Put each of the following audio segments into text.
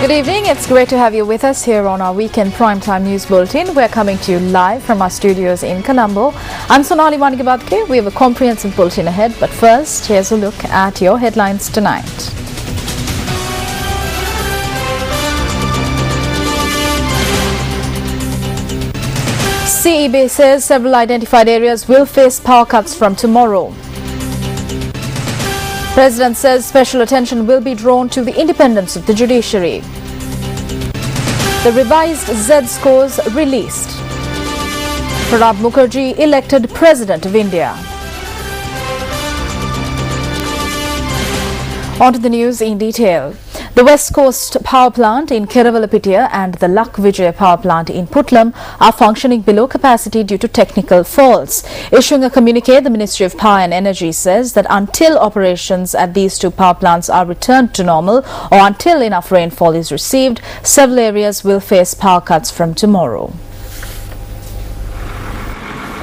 Good evening. It's great to have you with us here on our weekend primetime news bulletin. We're coming to you live from our studios in Colombo. I'm Sonali Wanigabadke. We have a comprehensive bulletin ahead, but first, here's a look at your headlines tonight. CEB says several identified areas will face power cuts from tomorrow. President says special attention will be drawn to the independence of the judiciary. The revised Z scores released. Pranab Mukherjee elected President of India. On to the news in detail. The West Coast Power Plant in Keravalapitia and the Lak Vijay Power Plant in Putlam are functioning below capacity due to technical faults. Issuing a communique, the Ministry of Power and Energy says that until operations at these two power plants are returned to normal or until enough rainfall is received, several areas will face power cuts from tomorrow.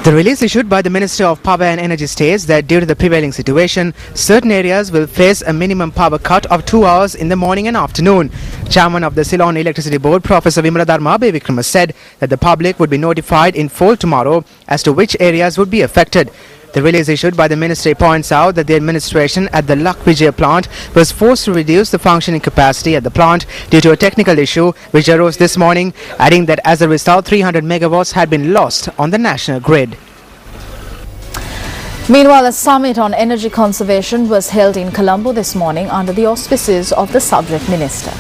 The release issued by the Minister of Power and Energy states that due to the prevailing situation, certain areas will face a minimum power cut of 2 hours in the morning and afternoon. Chairman of the Ceylon Electricity Board, Professor Vimaladharma Abevikrama, said that the public would be notified in full tomorrow as to which areas would be affected. The release issued by the ministry points out that the administration at the Lak Vijay plant was forced to reduce the functioning capacity at the plant due to a technical issue which arose this morning, adding that as a result 300 megawatts had been lost on the national grid. Meanwhile, a summit on energy conservation was held in Colombo this morning under the auspices of the subject minister.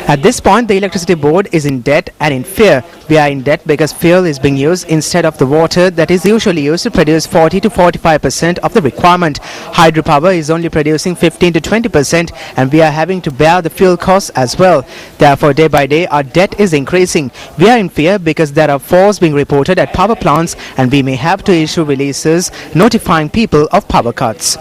At this point, the electricity board is in debt and in fear. We are in debt because fuel is being used instead of the water that is usually used to produce 40 to 45% of the requirement. Hydropower is only producing 15 to 20% and we are having to bear the fuel costs as well. Therefore, day by day, our debt is increasing. We are in fear because there are faults being reported at power plants and we may have to issue releases notifying people of power cuts.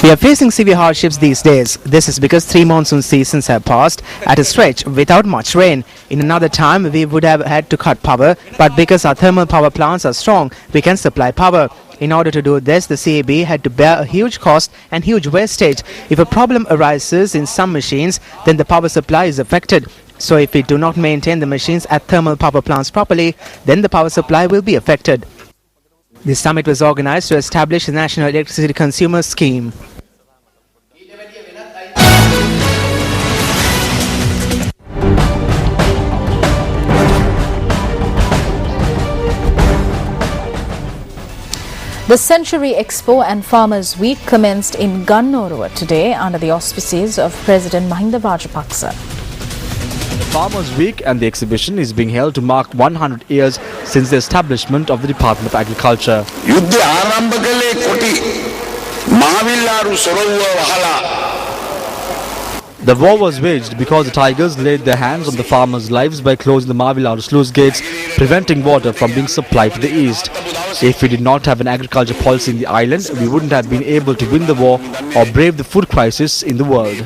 We are facing severe hardships these days. This is because 3 monsoon seasons have passed at a stretch without much rain. In another time, we would have had to cut power, but because our thermal power plants are strong, we can supply power. In order to do this, the CEB had to bear a huge cost and huge wastage. If a problem arises in some machines, then the power supply is affected. So if we do not maintain the machines at thermal power plants properly, then the power supply will be affected. This summit was organized to establish a national electricity consumer scheme. The Century Expo and Farmers Week commenced in Gannorua today under the auspices of President Mahinda Rajapaksa. The Farmers Week and the exhibition is being held to mark 100 years since the establishment of the Department of Agriculture. The war was waged because the tigers laid their hands on the farmers' lives by closing the Mavilaru sluice gates, preventing water from being supplied to the east. If we did not have an agriculture policy in the island, we wouldn't have been able to win the war or brave the food crisis in the world.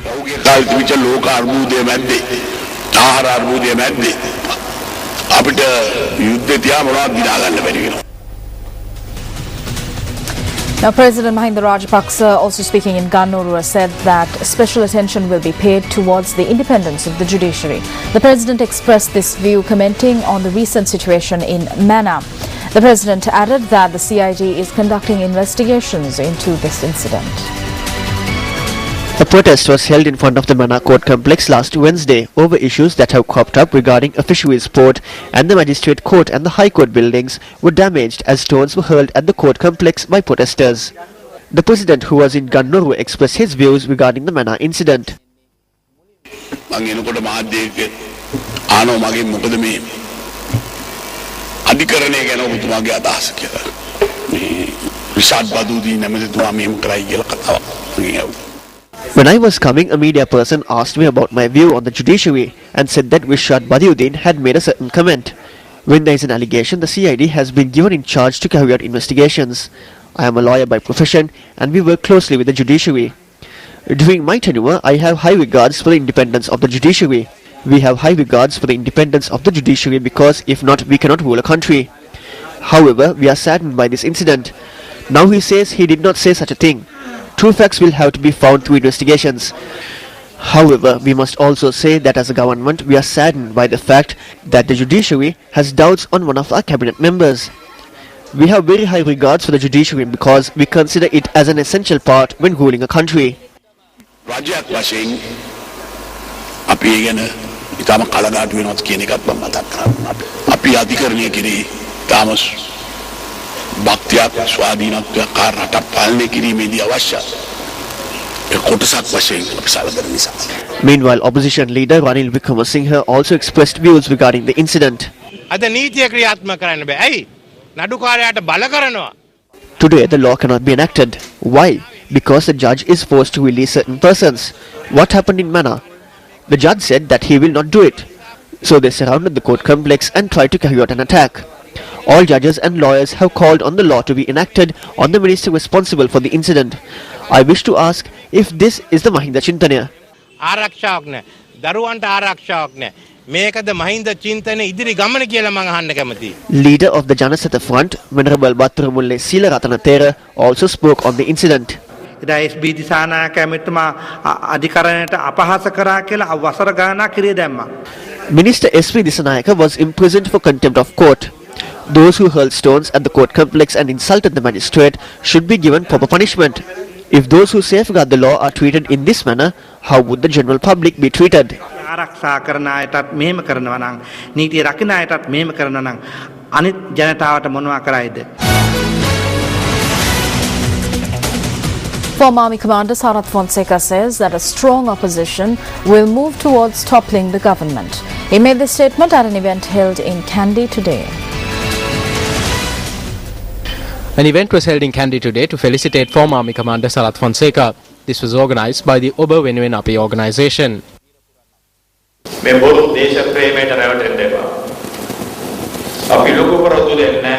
Now, President Mahinda Rajapaksa, also speaking in Gannorua, said that special attention will be paid towards the independence of the judiciary. The President expressed this view commenting on the recent situation in Mannar. The President added that the CID is conducting investigations into this incident. A protest was held in front of the Mannar Court complex last Wednesday over issues that have cropped up regarding a fisheries port, and the Magistrate Court and the High Court buildings were damaged as stones were hurled at the court complex by protesters. The President, who was in Gannorua, expressed his views regarding the Mannar incident. When I was coming, a media person asked me about my view on the judiciary and said that Rishad Badiuddin had made a certain comment. When there is an allegation, the CID has been given in charge to carry out investigations. I am a lawyer by profession and we work closely with the judiciary. During my tenure, I have high regards for the independence of the judiciary. We have high regards for the independence of the judiciary because if not, we cannot rule a country. However, we are saddened by this incident. Now he says he did not say such a thing. True facts will have to be found through investigations. However, we must also say that as a government, we are saddened by the fact that the judiciary has doubts on one of our cabinet members. We have very high regards for the judiciary because we consider it as an essential part when ruling a country. රජයක් වශයෙන් අපි ඒ ගැන ඉතාම කලගාටු වෙනවත් කියන එකත් මම මතක් කරනවා. අපි අධිකරණය කිරී තාම භක්තියක් ස්වාධීනත්වයක් කාර්ය රටක් පාලනය කිරීමේදී අවශ්‍ය කොටසක් වශයෙන් අපි සැලකන නිසා. Meanwhile, opposition leader Ranil Wickremesinghe also expressed views regarding the incident. අද නීතිය ක්‍රියාත්මක කරන්න බෑ. ඇයි? නඩුකාරයාට බල කරනවා. Today, the law cannot be enacted. Why? Because the judge is forced to release certain persons. What happened in Mana? The judge said that he will not do it. So they surrounded the court complex and tried to carry out an attack. All judges and lawyers have called on the law to be enacted on the minister responsible for the incident. I wish to ask if this is the Mahinda Chintana. ආරක්ෂාවක් නැහැ. දරුවන්ට ආරක්ෂාවක් නැහැ. මේකද මහින්ද චින්තන ඉදිරි ගමන කියලා මම අහන්න කැමතියි. Leader of the Janasatha Front, Venerable Battaramulle Seelaratana Thera, also spoke on the incident. එදා SB දිසානායක ඇමතුමා අධිකරණයට අපහාස කරා කියලා වසර ගානක් කිරිය දැම්මා. Minister S.V. Disanayaka was imprisoned for contempt of court. Those who hurled stones at the court complex and insulted the magistrate should be given proper punishment. If those who safeguard the law are treated in this manner, how would the general public be treated? ආරක්ෂා කරන අයටත් මෙහෙම කරනවා නම් නීතිය රකින්න අයටත් මෙහෙම කරනවා නම් අනිත් ජනතාවට මොනවා කරයිද? Former Army Commander Sarath Fonseca says that a strong opposition will move towards toppling the government. He made this statement at an event held in Kandy today. An event was held in Kandy today to felicitate former Army Commander Sarath Fonseca. This was organized by the Oba Wenuwen Api organization. මේ බොරු දේශ ප්‍රේමයට රැවටෙන්න එපා. අපි ලොකු කරදු දෙන්නේ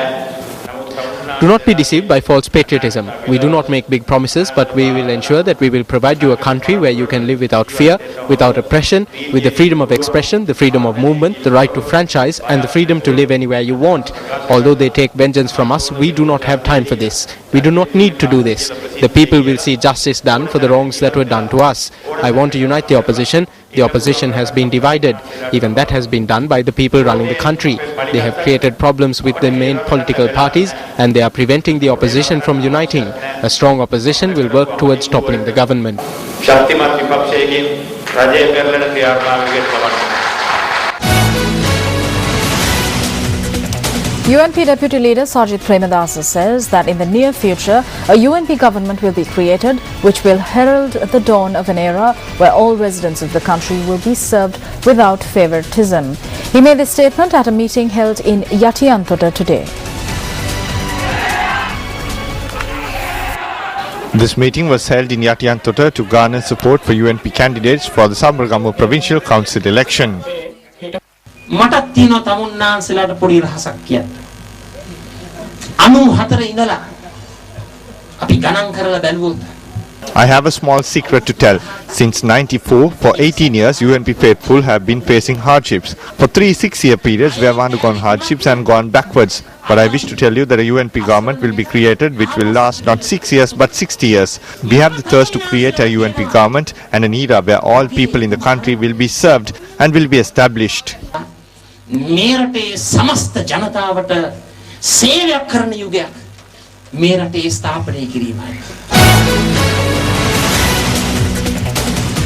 Do not be deceived by false patriotism. We do not make big promises, but we will ensure that we will provide you a country where you can live without fear, without oppression, with the freedom of expression, the freedom of movement, the right to franchise, and the freedom to live anywhere you want. Although they take vengeance from us, we do not have time for this. We do not need to do this. The people will see justice done for the wrongs that were done to us. I want to unite the opposition. The opposition has been divided. Even that has been done by the people running the country. They have created problems with the main political parties and they are preventing the opposition from uniting. A strong opposition will work towards toppling the government. ශක්තිමත් විපක්ෂයකින් රජය පෙරළෙන ක්‍රියාමාර්ගයකට ලබන්නේ. UNP Deputy Leader Sajid Premadasa says that in the near future, a UNP government will be created which will herald the dawn of an era where all residents of the country will be served without favoritism. He made this statement at a meeting held in Yatiyantoda today. This meeting was held in Yatiyantoda to garner support for UNP candidates for the Sabaragamu Provincial Council election. මටත් තියෙනවා තමුන්නාන්සලාට පොඩි රහසක් කියන්න. 94 ඉඳලා අපි ගණන් කරලා බැලුවොත් I have a small secret to tell. Since 94, for 18 years, UNP faithful have been facing hardships. For 3 6-year periods, we have undergone hardships and gone backwards. But I wish to tell you that a UNP government will be created which will last not 6 years but 60 years. We have the thirst to create a UNP government and an era where all people in the country will be served and will be established. මේ රටේ සමස්ත ජනතාවට සේවයක් කරන යුගයක් මේ රටේ ස්ථාපනය කිරීමයි.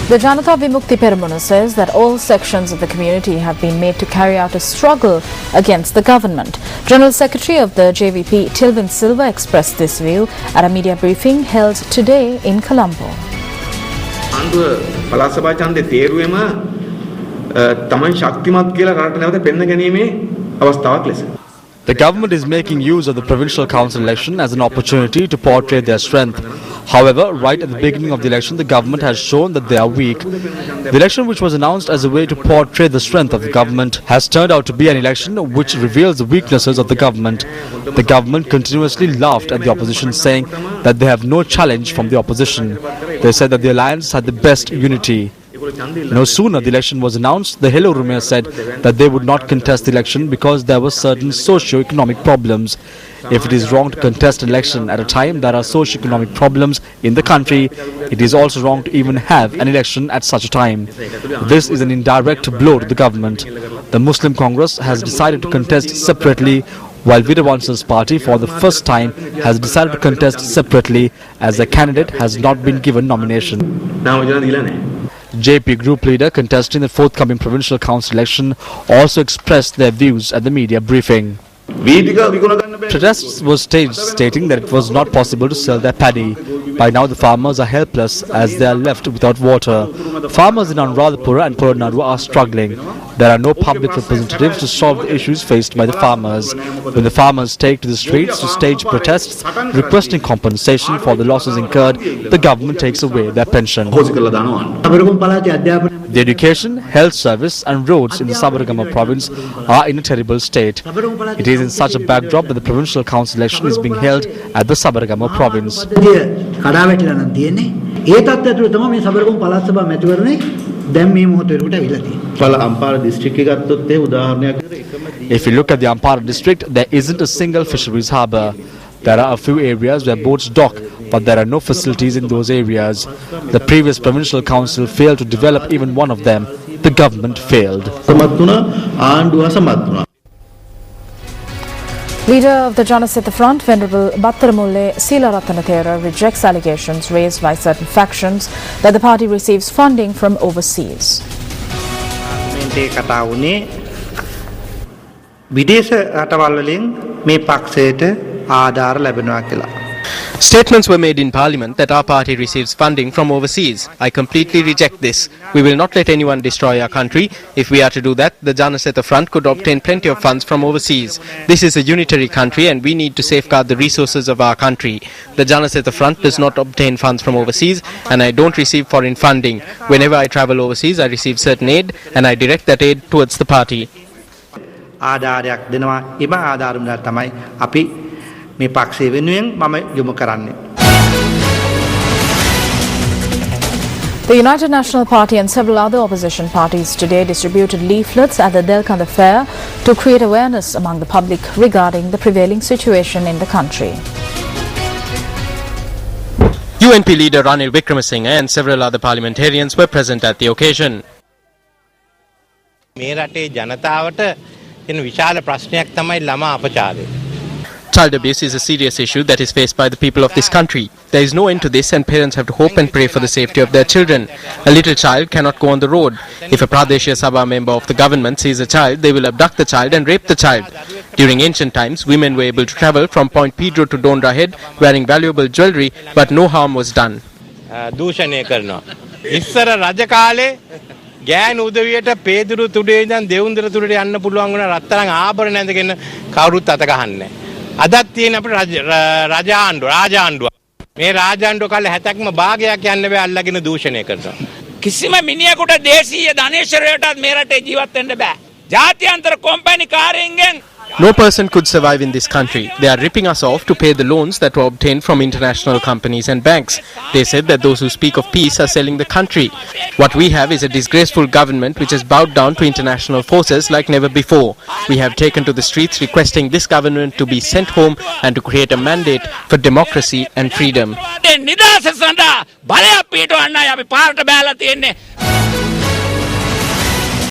The Janata Vimukti Peramunu says that all sections of the community have been made to carry out a struggle against the government. General Secretary of the JVP, Tilvin Silva, expressed this view at a media briefing held today in Colombo. The government is making use of the provincial council election as an opportunity to portray their strength. However, right at the beginning of the election, the government has shown that they are weak. The election, which was announced as a way to portray the strength of the government, has turned out to be an election which reveals the weaknesses of the government. The government continuously laughed at the opposition, saying that they have no challenge from the opposition. They said that the alliance had the best unity. No sooner the election was announced, the Hello Rumia said that they would not contest the election because there were certain socio-economic problems. If it is wrong to contest an election at a time there are socio-economic problems in the country, it is also wrong to even have an election at such a time. This is an indirect blow to the government. The Muslim Congress has decided to contest separately, while Vidavansa's party for the first time has decided to contest separately as the candidate has not been given nomination. JP group leader contesting the forthcoming provincial council election also expressed their views at the media briefing. Protests were staged stating that it was not possible to sell their paddy. By now the farmers are helpless as they are left without water. Farmers in Anuradhapura and Polonnaruwa are struggling. There are no public representatives to solve the issues faced by the farmers. When the farmers take to the streets to stage protests requesting compensation for the losses incurred, the government takes away their pension. The education, health service and roads in the Sabaragama province are in a terrible state. It is in such a backdrop that the provincial council election is being held at the Sabaragama province. If you look at the Ampara district, there isn't a single fisheries harbour. There are a few areas where boats dock, but there are no facilities in those areas. The previous provincial council failed to develop even one of them. The government failed. Leader of the Janasatha Front, Venerable Battaramulle Seelarathanathera, rejects allegations raised by certain factions that the party receives funding from overseas. Statements were made in Parliament that our party receives funding from overseas. I completely reject this. We will not let anyone destroy our country. If we are to do that, the Janasatha Front could obtain plenty of funds from overseas. This is a unitary country and we need to safeguard the resources of our country. The Janasatha Front does not obtain funds from overseas and I don't receive foreign funding. Whenever I travel overseas, I receive certain aid and I direct that aid towards the party. The United National Party and several other opposition parties today distributed leaflets at the Delkanda Fair to create awareness among the public regarding the prevailing situation in the country. UNP leader Ranil Wickremesinghe and several other parliamentarians were present at the occasion. Child abuse is a serious issue that is faced by the people of this country. There is no end to this and parents have to hope and pray for the safety of their children. A little child cannot go on the road. If a Pradeshia Sabha member of the government sees a child, they will abduct the child and rape the child. During ancient times, women were able to travel from Point Pedro to Dondra Head wearing valuable jewellery, but no harm was done. ගෑන් උදවියට පේදුරු තුඩේ ඉඳන් දෙවුන්දර තුඩට යන්න පුළුවන් වුණා රත්තරන් ආභරණ ඇඳගෙන කවුරුත් අත ගහන්නේ. අදත් තියෙන අපේ රාජාණ්ඩුව. මේ රාජාණ්ඩුව කාලේ 70ක්ම භාගයක් යන්න බෑ අල්ලගෙන දූෂණය කරනවා. කිසිම මිනිහෙකුට දේශීය ධනේශ්වරයටත් මේ රටේ ජීවත් වෙන්න බෑ. ජාත්‍යන්තර company කාර්යයෙන් No person could survive in this country. They are ripping us off to pay the loans that were obtained from international companies and banks. They said that those who speak of peace are selling the country. What we have is a disgraceful government which has bowed down to international forces like never before. We have taken to the streets requesting this government to be sent home and to create a mandate for democracy and freedom.